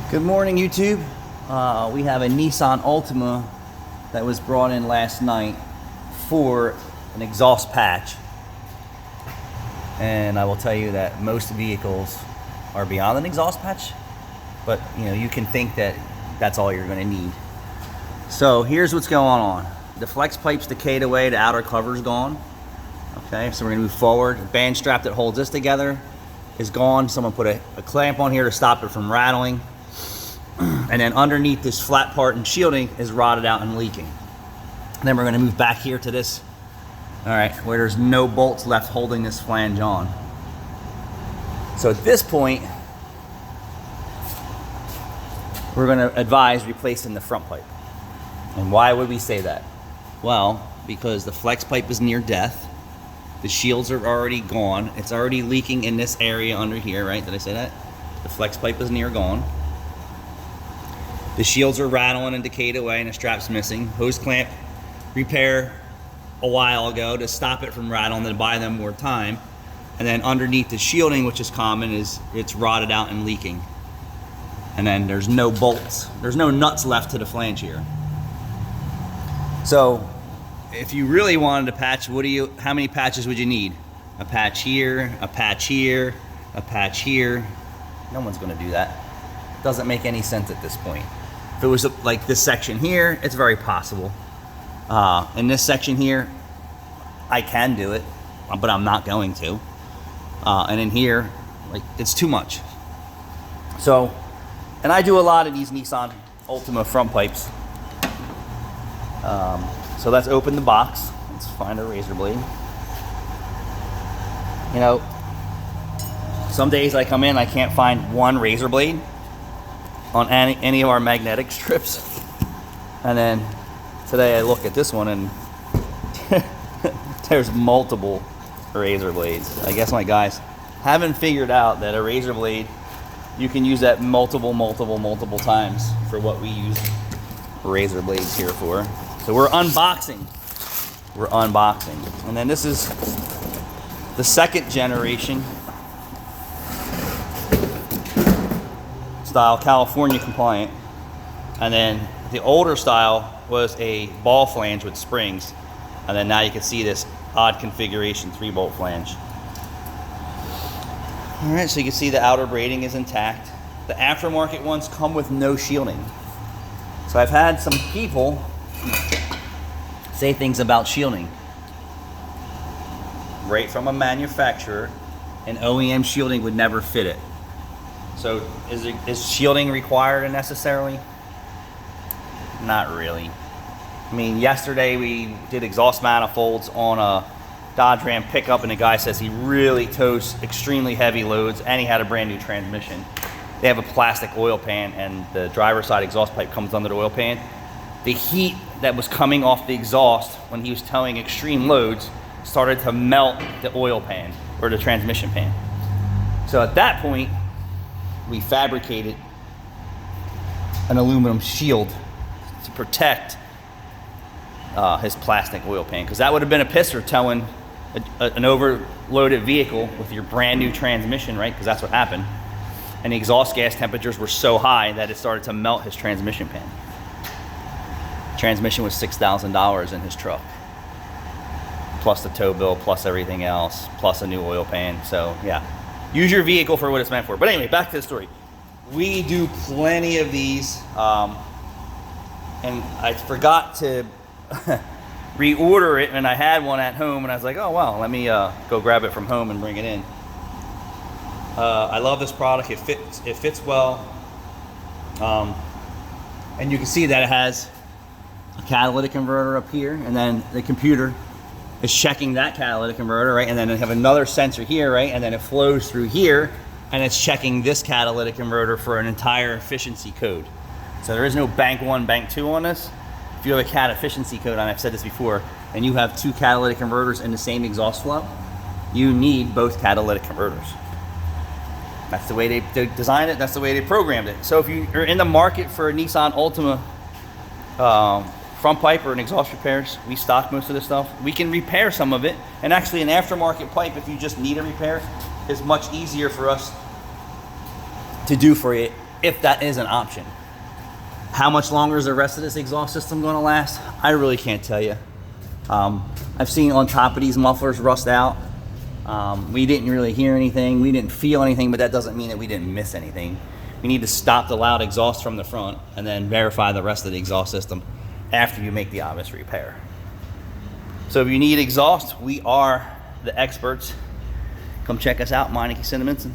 Good morning, YouTube. We have a Nissan Altima that was brought in last night for an exhaust patch. And I will tell you that most vehicles are beyond an exhaust patch, but you can think that that's all you're going to need. So here's what's going on. The flex pipe's decayed away, the outer cover's gone. Okay, so we're going to move forward. The band strap that holds this together is gone. Someone put a clamp on here to stop it from rattling. And then underneath this flat part and shielding is rotted out and leaking. And then we're going to move back here to this, all right, where there's no bolts left holding this flange on. So at this point, we're going to advise replacing the front pipe. And why would we say that? Well, because the flex pipe is near death. The shields are already gone. It's already leaking in this area under here, right? Did I say that? The flex pipe is near gone. The shields are rattling and decayed away and the strap's missing. Hose clamp repair a while ago to stop it from rattling and buy them more time. And then underneath the shielding, which is common, is it's rotted out and leaking. And then there's no bolts. There's no nuts left to the flange here. So if you really wanted to patch, how many patches would you need? A patch here, a patch here, a patch here. No one's gonna do that. It doesn't make any sense at this point. If it was like this section here, it's very possible. In this section here, I can do it, but I'm not going to. And in here, like, it's too much. So, and I do a lot of these Nissan Altima front pipes. So let's open the box. Let's find a razor blade. You know, some days I come in, I can't find one razor blade on any of our magnetic strips. And then today I look at this one and there's multiple razor blades. I guess my guys haven't figured out that a razor blade, you can use that multiple times for what we use razor blades here for. So we're unboxing. And then this is the second generation style, California compliant. And then the older style was a ball flange with springs. And then now you can see this odd configuration 3-bolt flange. All right, so you can see the outer braiding is intact. The aftermarket ones come with no shielding. So I've had some people say things about shielding. Right from a manufacturer, an OEM shielding would never fit it. So is shielding required necessarily? Not really. I mean, yesterday we did exhaust manifolds on a Dodge Ram pickup, and the guy says he really tows extremely heavy loads, and he had a brand new transmission. They have a plastic oil pan, and the driver's side exhaust pipe comes under the oil pan. The heat that was coming off the exhaust when he was towing extreme loads started to melt the oil pan or the transmission pan. So at that point, we fabricated an aluminum shield to protect his plastic oil pan, because that would have been a pisser towing an overloaded vehicle with your brand new transmission, right? Because that's what happened. And the exhaust gas temperatures were so high that it started to melt his transmission pan. Transmission was $6,000 in his truck, plus the tow bill, plus everything else, plus a new oil pan. So yeah, use your vehicle for what it's meant for. But anyway, back to the story. We do plenty of these, and I forgot to reorder it, and I had one at home, and I was like, oh well, let me go grab it from home and bring it in. I love this product. It fits well, and you can see that it has a catalytic converter up here, and then the computer is checking that catalytic converter, right? And then they have another sensor here, right? And then it flows through here, and it's checking this catalytic converter for an entire efficiency code. So there is no bank 1, bank 2 on this. If you have a cat efficiency code, and I've said this before, and you have 2 catalytic converters in the same exhaust flow, you need both catalytic converters. That's the way they designed it. That's the way they programmed it. So if you're in the market for a Nissan Altima front pipe or an exhaust repairs, we stock most of this stuff. We can repair some of it, and actually an aftermarket pipe, if you just need a repair, is much easier for us to do for you if that is an option. How much longer is the rest of this exhaust system going to last? I really can't tell you. I've seen on top of these mufflers rust out. We didn't really hear anything. We didn't feel anything, but that doesn't mean that we didn't miss anything. We need to stop the loud exhaust from the front and then verify the rest of the exhaust system after you make the obvious repair. So if you need exhaust, we are the experts. Come check us out, Meineke Cinnaminson.